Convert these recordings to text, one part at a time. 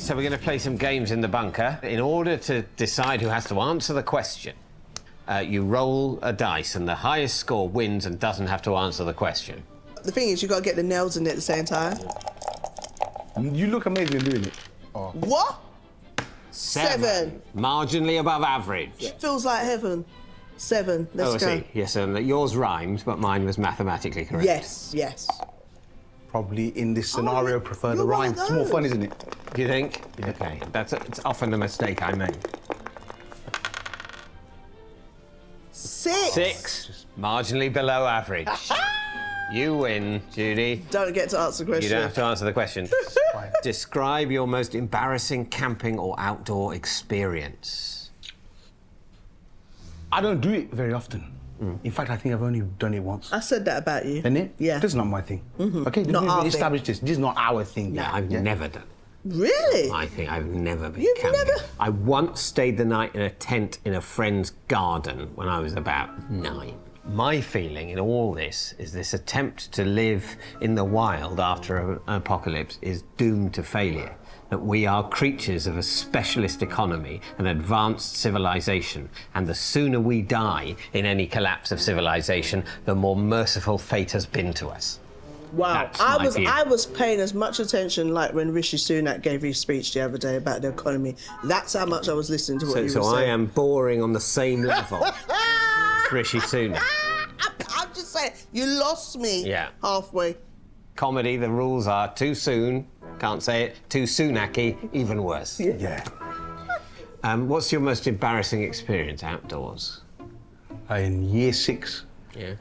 so we're going to play some games in the bunker. In order to decide who has to answer the question, you roll a dice, and the highest score wins and doesn't have to answer the question. The thing is, you got to get the nails in it at the same time. You look amazing doing it. Oh. What? 7. Marginally above average. It feels like heaven. 7. Let's go. I see. Yes, and yours rhymes, but mine was mathematically correct. Yes, yes. Probably in this scenario, prefer the rhyme. It's more fun, isn't it? Do you think? Yeah. Okay, it's often the mistake I make. 6. 6. Marginally below average. You win, Judi. Don't get to answer the question. You don't have to answer the question. Describe your most embarrassing camping or outdoor experience. I don't do it very often. In fact, I think I've only done it once. I said that about you. Isn't it? Yeah. This is not my thing. Okay, Not our we established this. This is not our thing. No, I've never done it. Really? I think I've never been You've camping. never? I once stayed the night in a tent in a friend's garden when I was about 9. My feeling in all this is this attempt to live in the wild after an apocalypse is doomed to failure. That we are creatures of a specialist economy, an advanced civilization, and the sooner we die in any collapse of civilization, the more merciful fate has been to us. Wow, That's my view. I was paying as much attention like when Rishi Sunak gave his speech the other day about the economy. That's how much I was listening to what you were saying. So I am boring on the same level as Rishi Sunak. I'm just saying, you lost me halfway. Comedy, the rules are too soon, can't say it, too Sunak-y, even worse. Yeah. What's your most embarrassing experience outdoors? In year 6,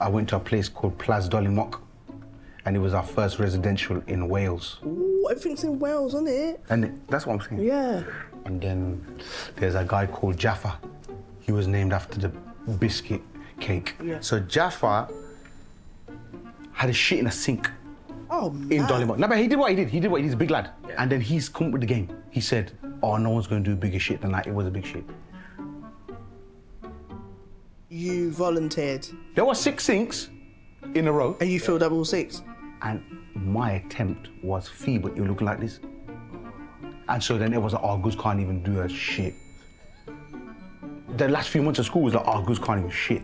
I went to a place called Plas Dollymok, and it was our first residential in Wales. Ooh, everything's in Wales, isn't it? And that's what I'm saying. Yeah. And then there's a guy called Jaffa. He was named after the biscuit cake. Yeah. So Jaffa had a shit in a sink. Oh, man. In Dollymok. No, but he did what he did. He did what he did. He's a big lad. Yeah. And then he's come up with the game. He said, oh, no one's going to do bigger shit than that. It was a big shit. You volunteered. There were 6 sinks in a row. And you filled up all 6? And my attempt was feeble. You look like this. And so then it was like, oh, Goose can't even do a shit. The last few months of school was like, oh, Goose can't even shit.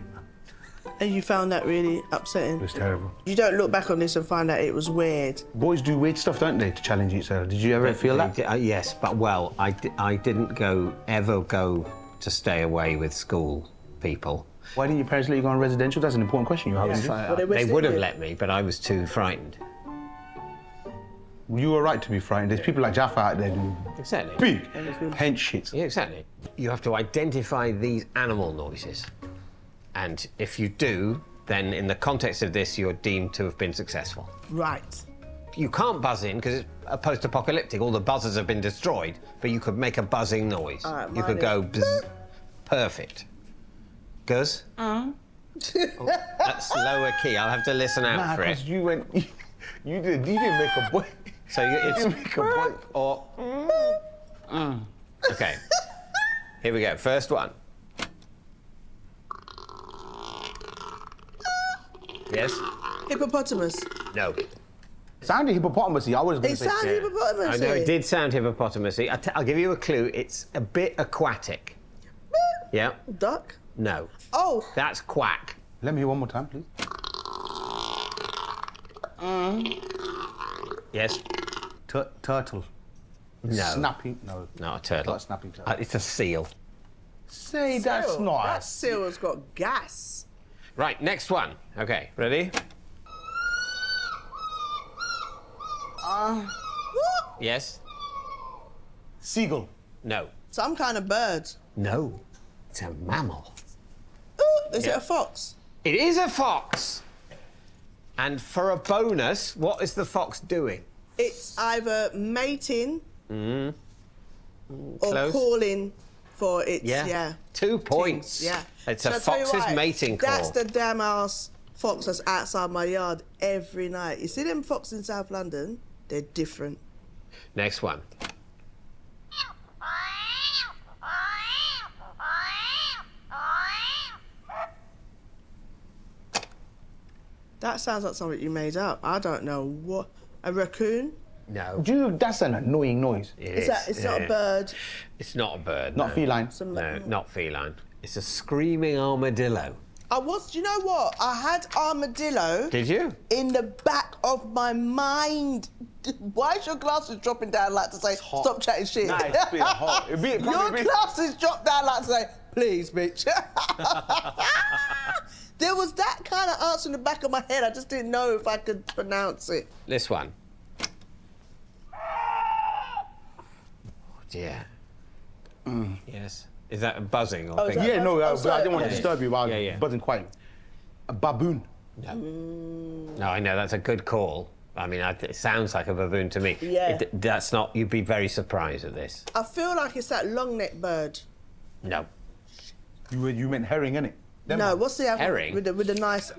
And you found that really upsetting? It was terrible. You don't look back on this and find out it was weird? Boys do weird stuff, don't they, to challenge each other? Did you ever feel that? Yes, but well, I didn't ever go to stay away with school people. Why didn't your parents let you go on residential? That's an important question you have. Well, they would have let me, but I was too frightened. You were right to be frightened. There's people like Jaffa out there doing big hench shits. Yeah, exactly. You have to identify these animal noises. And if you do, then in the context of this, you're deemed to have been successful. Right. You can't buzz in because it's post-apocalyptic. All the buzzers have been destroyed, but you could make a buzzing noise. You could go bzz. Perfect. Guz? Oh, that's lower key. I'll have to listen out for it. You went. You didn't make a boy. So it's make a boy or. Okay. Here we go. First one. Yes? Hippopotamus. No. Sounded hippopotamus-y. I was going to say. It sounded hippopotamus-y. I know, it did sound hippopotamus-y. I'll give you a clue. It's a bit aquatic. Yeah? Duck? No. Oh. That's quack. Let me hear one more time, please. Yes? Turtle. No. Snapping? No. Not a turtle. Not a snapping turtle. It's a seal. Say that's not. That seal has got gas. Right, next one. Okay, ready? Yes? Seagull. No. Some kind of bird. No. It's a mammal. Ooh, is it a fox? It is a fox. And for a bonus, what is the fox doing? It's either mating or Close. calling for its, 2 points. Yeah. It's a fox's mating call. That's the damn ass fox that's outside my yard every night. You see them foxes in South London? They're different. Next one. That sounds like something you made up. I don't know what. A raccoon? No. That's an annoying noise. It's not a bird. It's not a bird. Not no. feline. No, not feline. It's a screaming armadillo. Do you know what? I had armadillo. Did you? In the back of my mind. Why is your glasses dropping down like to say, stop chatting shit? Nah, it's been hot. Your glasses dropped down like to say, please, bitch. There was that kind of answer in the back of my head. I just didn't know if I could pronounce it. This one. Oh, dear. Yes. Is that a buzzing? Or is that Yeah, no, Oh, sorry. I didn't want to disturb you, but I was buzzing quietly. A baboon. No. No, I know, that's a good call. I mean, it sounds like a baboon to me. Yeah. That's not... You'd be very surprised at this. I feel like it's that long-necked bird. No. You meant herring, innit? No, what's the other Herring? one? With the nice...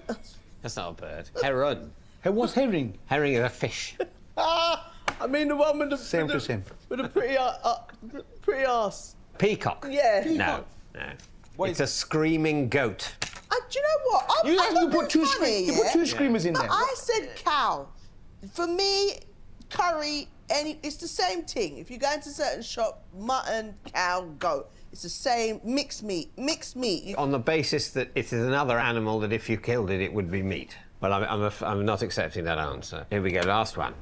That's not a bird. Heron. Hey, what's herring? Herring is a fish. I mean the one with the... Same to same. With the pretty ass. Peacock. Yeah. No, it's a screaming goat. Do you know what? You put two screamers in but there. I said cow. For me, curry, it's the same thing. If you go into a certain shop, mutton, cow, goat, it's the same mixed meat. On the basis that it is another animal that if you killed it, it would be meat. Well, I'm not accepting that answer. Here we go, last one.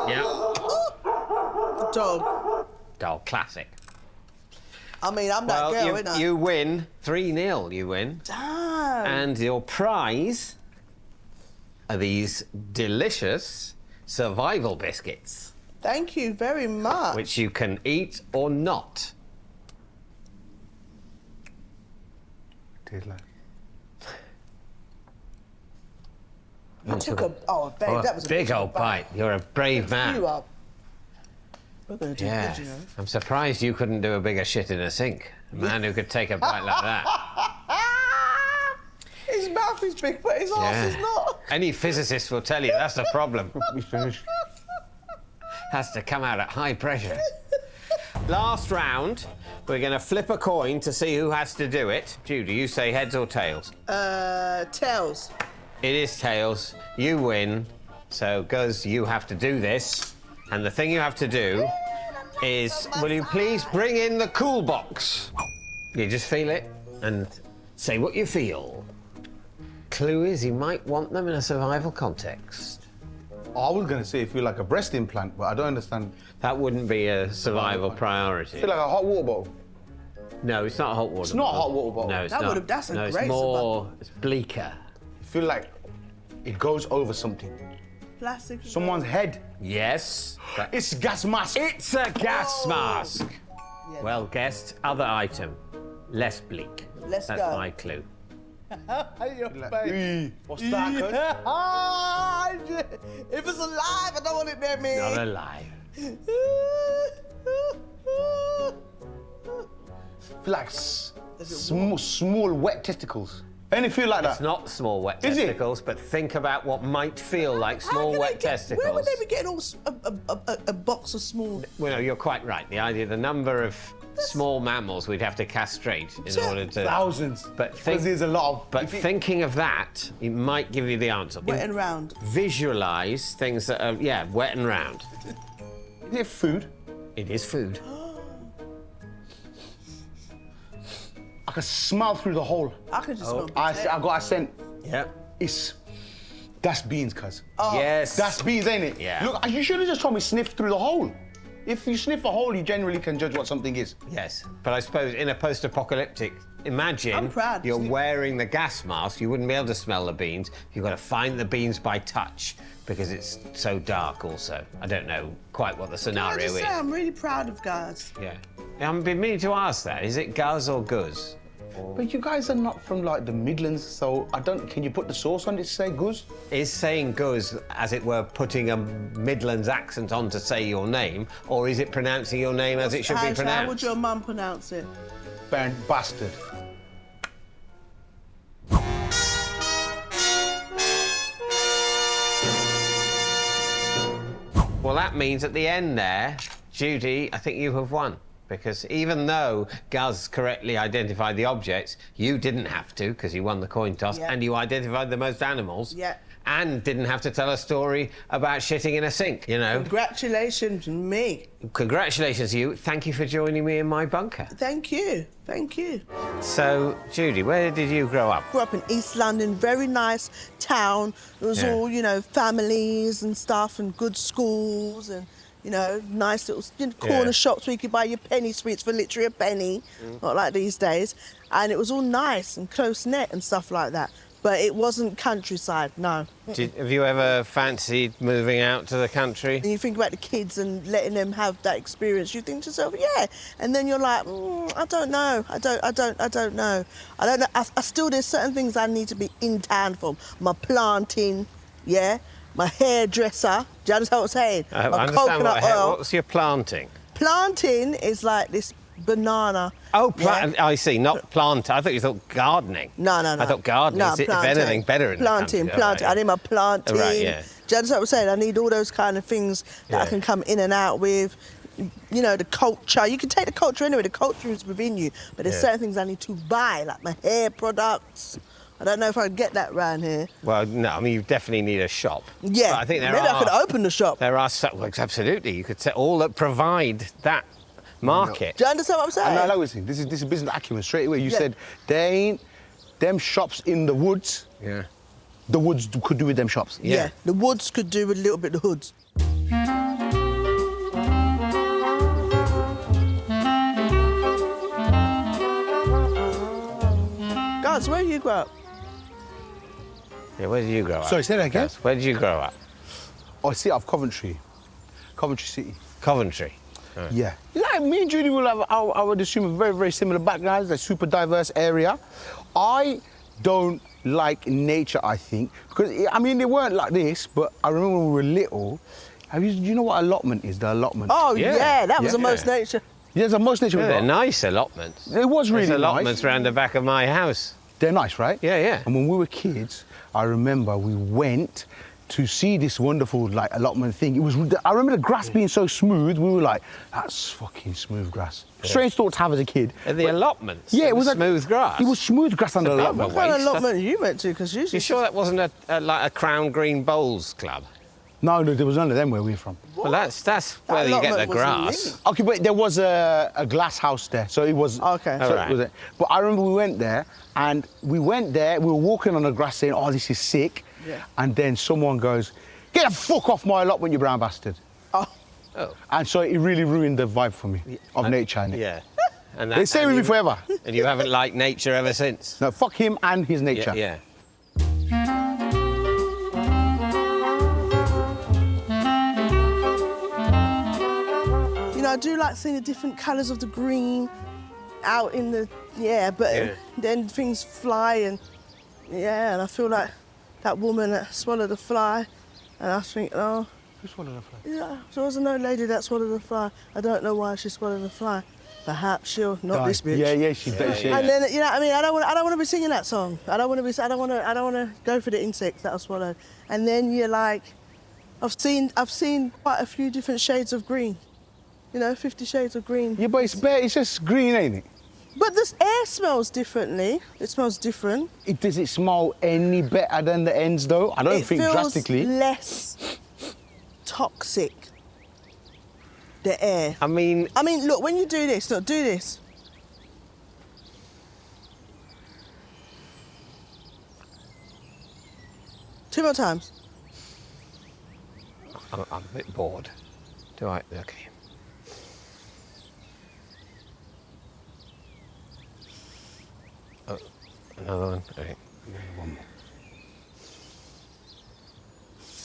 Yeah. Dog, classic. I mean, I'm that girl, innit? You win 3-0. You win. Damn. And your prize are these delicious survival biscuits, Thank you very much. which you can eat or not. I took a... Oh, babe, that was a big old bite. You're a brave man. You are. We're going to do Yeah. good, you know. I'm surprised you couldn't do a bigger shit in a sink. A man who could take a bite like that. His mouth is big, but his arse is not. Any physicist will tell you that's the problem. Has to come out at high pressure. Last round, we're going to flip a coin to see who has to do it. Judi, you say heads or tails? Tails. It is tails. You win. So, Guz, you have to do this. And the thing you have to do is, will you please bring in the cool box? You just feel it and say what you feel. Clue is you might want them in a survival context. I was going to say feel like a breast implant, but I don't understand. That wouldn't be a survival priority. Feel like a hot water bottle. No, it's not a hot water It's not a hot water bottle. No, it's That not. would've- that's a no, great it's more... survival. It's bleaker. Feel like it goes over something. Plastic. Someone's head. Yes. It's a gas mask. It's a gas Oh. mask. Yeah. Well guessed. Other item. Less bleak. Let's That's go. my clue. What's that, cuz? If it's alive, I don't want it near me. Not alive. Feel like small wet testicles. Any feel like It's that? not small wet Is it? testicles, but think about what might feel like How small can wet they testicles. Where would they be getting a box of small? Well, no, you're quite right. The idea, the number of small mammals we'd have to castrate in order to... Thousands. But Because there's a lot of... But thinking of that, it might give you the answer. Wet and round. Visualise things that are, yeah, wet and round. Is it food? It is food. I can smell through the hole. I can just smell I potato. got a scent. Yeah. That's beans, cuz. Yes. That's beans, ain't it? Yeah. Look, you should have just told me sniff through the hole. If you sniff a hole, you generally can judge what something is. Yes, but I suppose in a post-apocalyptic, imagine I'm proud. you're wearing the gas mask, you wouldn't be able to smell the beans. You've got to find the beans by touch because it's so dark also. I don't know quite what the I scenario just is. say I'm really proud of guys. Yeah. I've been meaning to ask that. Is it Guz or Guz? But you guys are not from like the Midlands, so I don't. Can you put the sauce on it to say goose? Is saying Guz, as it were, putting a Midlands accent on to say your name, or is it pronouncing your name as it should be pronounced? How would your mum pronounce it? Burnt bastard. Well, that means at the end there, Judi, I think you have won. Because even though Guz correctly identified the objects, you didn't have to, because you won the coin toss, Yeah. and you identified the most animals. Yeah. and didn't have to tell a story about shitting in a sink, you know. Congratulations, me. Congratulations, you. Thank you for joining me in my bunker. Thank you. Thank you. So, Judi, where did you grow up? Grew up in East London, very nice town. It was all, you know, families and stuff and good schools and, you know, nice little corner shops where you could buy your penny sweets for literally a penny, not like these days. And it was all nice and close-knit and stuff like that. But it wasn't countryside, no. Have you ever fancied moving out to the country? And you think about the kids and letting them have that experience, you think to yourself, yeah. And then you're like, I don't know. I don't know. I still, there's certain things I need to be in town for. My planting, yeah. My hairdresser. Do you understand what I'm saying? I My understand coconut oil. What's your planting? Planting is like this banana. Oh, I see, not plant. I thought you thought gardening. No. I thought gardening is, if anything, better in planting. the country. Planting. I need my planting. Oh, right, yeah. Do you understand what I'm saying? I need all those kind of things that I can come in and out with. You know, the culture. You can take the culture anyway. The culture is within you. But there's certain things I need to buy, like my hair products. I don't know if I can get that round here. Well, no, I mean, you definitely need a shop. Yeah, but I think maybe I could open the shop. There are, well, absolutely, you could set all that provide that market. Do you understand what I'm saying? And I like what you're saying. This is business acumen. Straight away, you said, there ain't them shops in the woods. Yeah. The woods could do with them shops. Yeah, the woods could do with a little bit of the hoods. Guys, where do you grow up? Yeah, where did you grow up? Sorry, say that again? Yes, where did you grow up? I see out of Coventry. Coventry City. Coventry. Right. Yeah. Like me and Judi will have, I would assume, a very, very similar backgrounds, a super diverse area. I don't like nature, I think, because, I mean, they weren't like this, but I remember when we were little, do you know what allotment is, the allotment? Oh, yeah, that was the most nature. Yeah, the most nature we got. They're nice allotments. It was really There's nice. allotments around the back of my house. They're nice, right? Yeah, yeah. And when we were kids, I remember we went to see this wonderful like allotment thing. It was. I remember the grass being so smooth. We were like, "That's fucking smooth grass." Yeah. Strange thought to have as a kid. And the allotments. Yeah, it was like smooth grass. It was smooth grass under the allotment. What kind of allotment you went to? Because usually. You sure that wasn't like a Crown Green Bowls club? No, there was none of them where we're from. What? Well, that's where you get the grass. Okay, but there was a glass house there, so it was. Okay. So it was but I remember we went there, we were walking on the grass saying, "Oh, this is sick," and then someone goes, "Get the fuck off my allotment, you brown bastard." Oh. And so it really ruined the vibe for me of nature. Innit? Yeah. And they stay with me forever. And you haven't liked nature ever since? No, fuck him and his nature. Yeah. You know, I do like seeing the different colours of the green out in the, but then things fly and I feel like that woman that swallowed a fly and I think, oh. Who swallowed a fly? Yeah, there was no lady that swallowed a fly. I don't know why she swallowed a fly. Perhaps she'll not this bitch. Yeah, she bet. And then you know, what I mean, I don't want to be singing that song. I don't want to go for the insects that I swallowed. And then you're like, I've seen quite a few different shades of green. You know, 50 Shades of Green. Yeah, but it's just green, ain't it? But this air smells differently. It smells different. Does it smell any better than the ends, though? I don't think drastically. It feels less toxic, the air. I mean, look, when you do this, do this. Two more times. I'm a bit bored. Do I? Okay. Oh, another one. Okay. One more.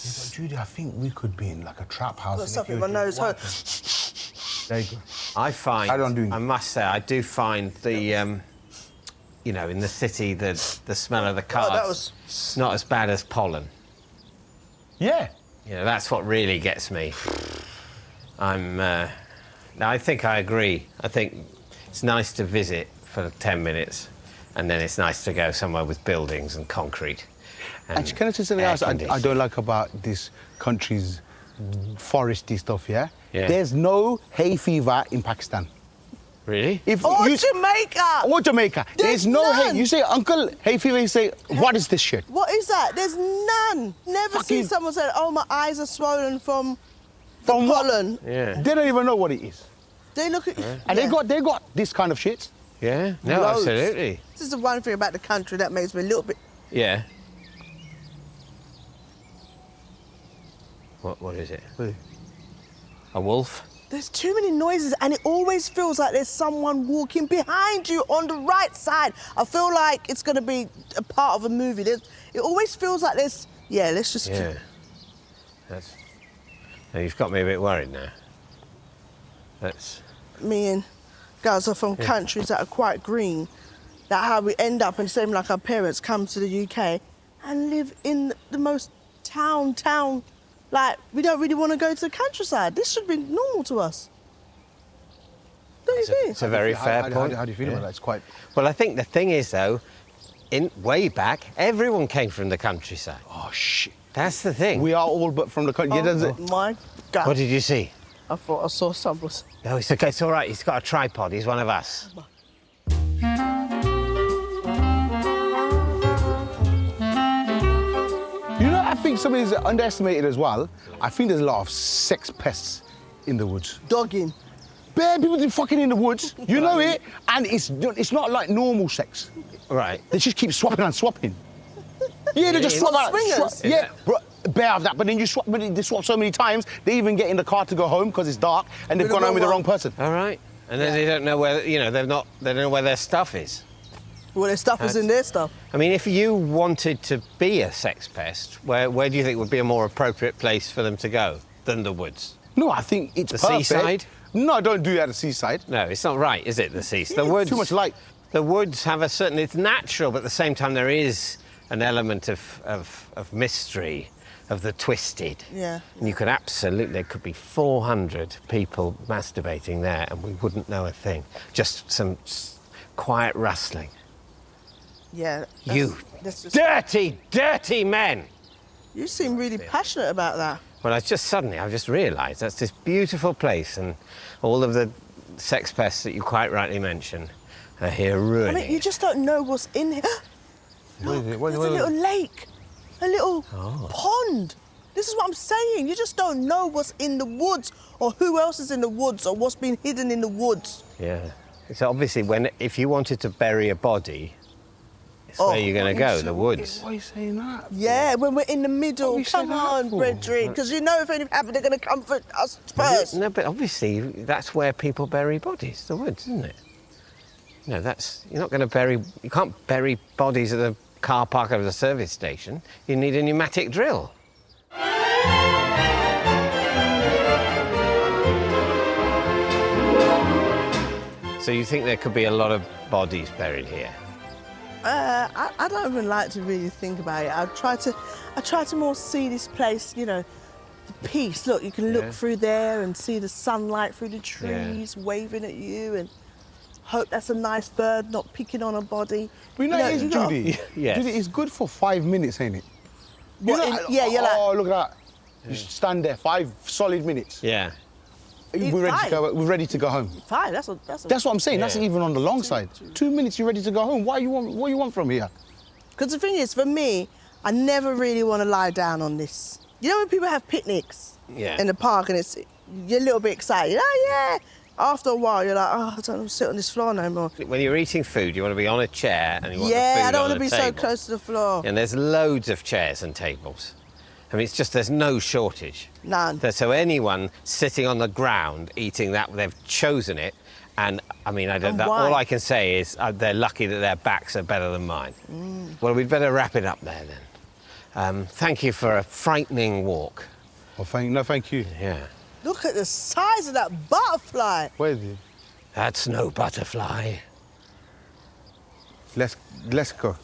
Yeah, but Judi, I think we could be in like a trap house. I've got stuff in my nose. There you go. I must say, I do find the, you know, in the city, the smell of the cars not as bad as pollen. Yeah. You know, that's what really gets me. I think I agree. I think it's nice to visit for 10 minutes, and then it's nice to go somewhere with buildings and concrete. Actually, can I just say something else I don't like about this country's foresty stuff, yeah? Yeah. There's no hay fever in Pakistan. Really? If Or you, Jamaica. Or Jamaica. There's no none. hay. You say, Uncle, hay fever, you say, what is this shit? What is that? There's none. Never Fucking- seen someone say, oh, my eyes are swollen from From what? pollen. Yeah. They don't even know what it is. They look at And they got this kind of shit. Yeah? No, Loads. absolutely. This is the one thing about the country that makes me a little bit... Yeah. What is it? A wolf? There's too many noises and it always feels like there's someone walking behind you on the right side. I feel like it's going to be a part of a movie. It always feels like there's... Yeah, let's just... Yeah. That's... Now, you've got me a bit worried now. That's... Me and girls are from countries that are quite green. That how we end up, and same like our parents come to the UK and live in the most town, like we don't really want to go to the countryside. This should be normal to us. Don't you think? It's a very fair point. How do you feel about that? It's quite... Well, I think the thing is, though, way back, everyone came from the countryside. Oh, shit. That's the thing. We are all but from the country. Yeah, that's it. My God. What did you see? I thought I saw someone. No, it's okay. It's all right. He's got a tripod. He's one of us. You know, I think something is underestimated as well. I think there's a lot of sex pests in the woods. Dogging. Bare people do fucking in the woods. You know it, and it's not like normal sex. Right. They just keep swapping and swapping. Yeah, they just swap out. Swingers? Yeah, bro, bare of that. But then they swap so many times. They even get in the car to go home because it's dark, and they've With the gone home with the wrong wrong person. All right. And then they don't know where, you know, they don't know where their stuff is. Well, their stuff is in their stuff. I mean, if you wanted to be a sex pest, where do you think would be a more appropriate place for them to go than the woods? No, I think it's The perfect. seaside? No, don't do it at the seaside. No, it's not right, is it, the seas? The Yeah, woods... too much light. The woods have a certain... It's natural, but at the same time there is an element of mystery, of the twisted. Yeah. And you could absolutely... There could be 400 people masturbating there and we wouldn't know a thing. Just some quiet rustling. Yeah. You that's just, dirty, dirty men! you seem really passionate about that. Well, I've just realised that's this beautiful place and all of the sex pests that you quite rightly mention are here I ruining mean, you it. just don't know what's in here. Look, there's a little lake, a little pond. This is what I'm saying. You just don't know what's in the woods or who else is in the woods or what's been hidden in the woods. Yeah. So obviously, if you wanted to bury a body, it's where you're going to go, the woods. Why are you saying that? Yeah, when we're in the middle. you say Come that on, for? brethren, because you know if anything happens, they're going to comfort us first. No, but obviously, that's where people bury bodies, the woods, isn't it? No, you're not going to you can't bury bodies at the car park of the service station. You need a pneumatic drill. So you think there could be a lot of bodies buried here? I don't even like to really think about it. I try to more see this place, you know, the peace. Look, you can look through there and see the sunlight through the trees waving at you, and hope that's a nice bird not picking on a body. But you know, it is, you gotta- Judi. Yes. Judi, it's good for 5 minutes, ain't it? What, You know, yeah, you're like, oh, look at that. You stand there 5 solid minutes. Yeah. We're ready to go home. fine, that's That's what I'm saying. That's Yeah. even on the long side. 2 minutes, you're ready to go home. What you want from here? Because the thing is, for me, I never really want to lie down on this. You know when people have picnics in the park and you're a little bit excited. Oh, yeah. After a while, you're like, oh, I don't want to sit on this floor no more. When you're eating food, you want to be on a chair and you want the food Yeah, I don't on want to a be so table. close to the floor. And there's loads of chairs and tables. I mean, it's just there's no shortage. None. So anyone sitting on the ground eating that, they've chosen it. And I mean, why? all I can say is they're lucky that their backs are better than mine. Well, we'd better wrap it up there then. Thank you for a frightening walk. Oh, thank you. Yeah. Look at the size of that butterfly. Where is he? That's no butterfly. Let's go.